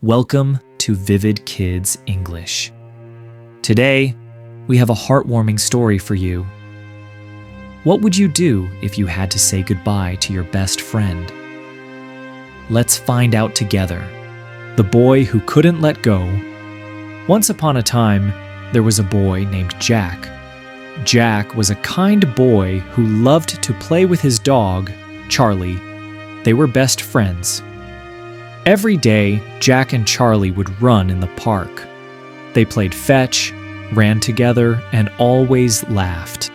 Welcome to Vivid Kids English. Today, we have a heartwarming story for you. What would you do if you had to say goodbye to your best friend? Let's find out together. The Boy Who Couldn't Let Go. Once upon a time, there was a boy named Jack. Jack was a kind boy who loved to play with his dog, Charlie. They were best friends. Every day, Jack and Charlie would run in the park. They played fetch, ran together, and always laughed.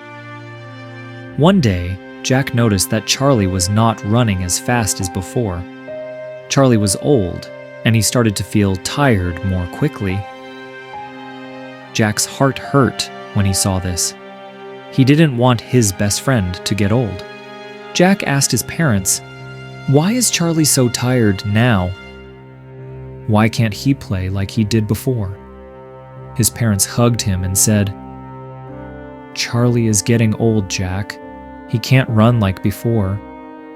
One day, Jack noticed that Charlie was not running as fast as before. Charlie was old, and he started to feel tired more quickly. Jack's heart hurt when he saw this. He didn't want his best friend to get old. Jack asked his parents, "Why is Charlie so tired now? Why can't he play like he did before?" His parents hugged him and said, "Charlie is getting old, Jack. He can't run like before,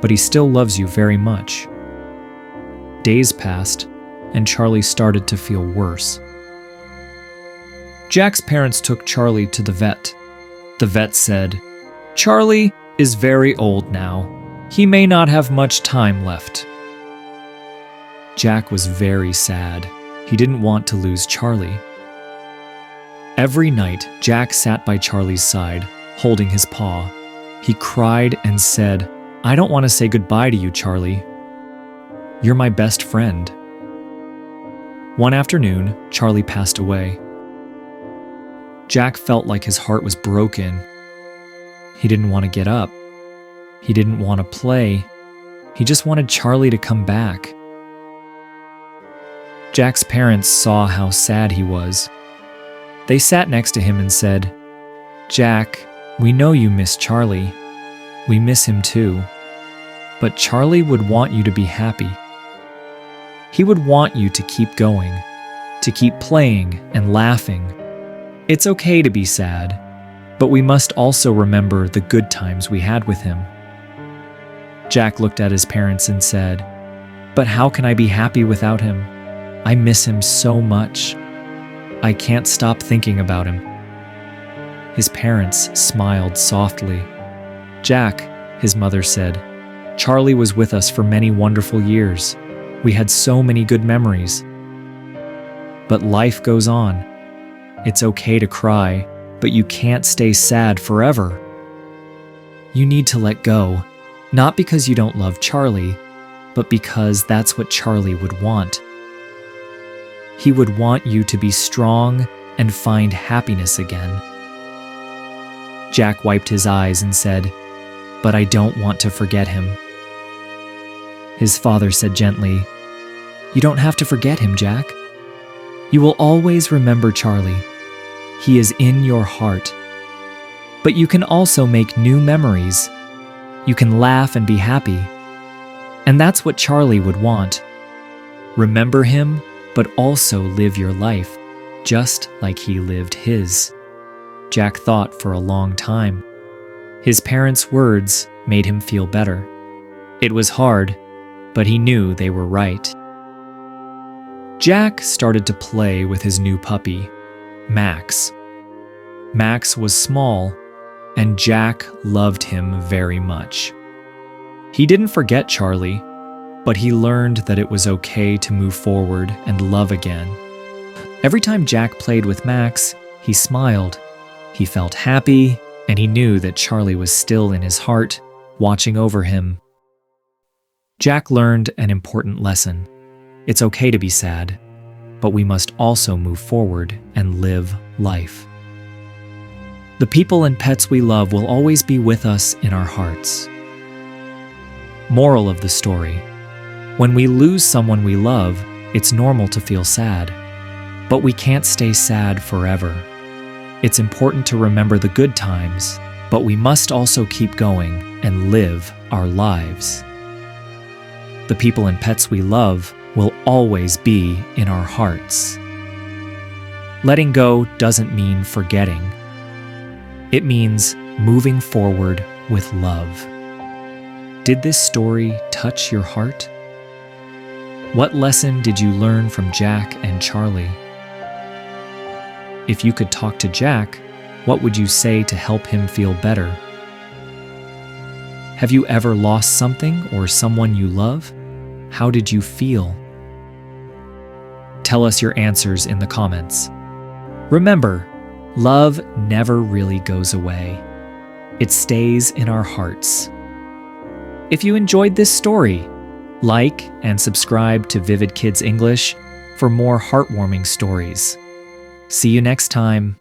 but he still loves you very much." Days passed, and Charlie started to feel worse. Jack's parents took Charlie to the vet. The vet said, "Charlie is very old now. He may not have much time left." Jack was very sad. He didn't want to lose Charlie. Every night, Jack sat by Charlie's side, holding his paw. He cried and said, "I don't want to say goodbye to you, Charlie. You're my best friend." One afternoon, Charlie passed away. Jack felt like his heart was broken. He didn't want to get up. He didn't want to play. He just wanted Charlie to come back. Jack's parents saw how sad he was. They sat next to him and said, "Jack, we know you miss Charlie. We miss him too. But Charlie would want you to be happy. He would want you to keep going, to keep playing and laughing. It's okay to be sad, but we must also remember the good times we had with him." Jack looked at his parents and said, "But how can I be happy without him? I miss him so much. I can't stop thinking about him." His parents smiled softly. "Jack," his mother said, "Charlie was with us for many wonderful years. We had so many good memories. But life goes on. It's okay to cry, but you can't stay sad forever. You need to let go, not because you don't love Charlie, but because that's what Charlie would want. He would want you to be strong and find happiness again." Jack wiped his eyes and said, "But I don't want to forget him." His father said gently, "You don't have to forget him, Jack. You will always remember Charlie. He is in your heart. But you can also make new memories. You can laugh and be happy. And that's what Charlie would want. Remember him, but also live your life, just like he lived his." Jack thought for a long time. His parents' words made him feel better. It was hard, but he knew they were right. Jack started to play with his new puppy, Max. Max was small, and Jack loved him very much. He didn't forget Charlie, but he learned that it was okay to move forward and love again. Every time Jack played with Max, he smiled. He felt happy, and he knew that Charlie was still in his heart, watching over him. Jack learned an important lesson. It's okay to be sad, but we must also move forward and live life. The people and pets we love will always be with us in our hearts. Moral of the story: when we lose someone we love, it's normal to feel sad, but we can't stay sad forever. It's important to remember the good times, but we must also keep going and live our lives. The people and pets we love will always be in our hearts. Letting go doesn't mean forgetting. It means moving forward with love. Did this story touch your heart? What lesson did you learn from Jack and Charlie? If you could talk to Jack, what would you say to help him feel better? Have you ever lost something or someone you love? How did you feel? Tell us your answers in the comments. Remember, love never really goes away. It stays in our hearts. If you enjoyed this story, like and subscribe to Vivid Kids English for more heartwarming stories. See you next time.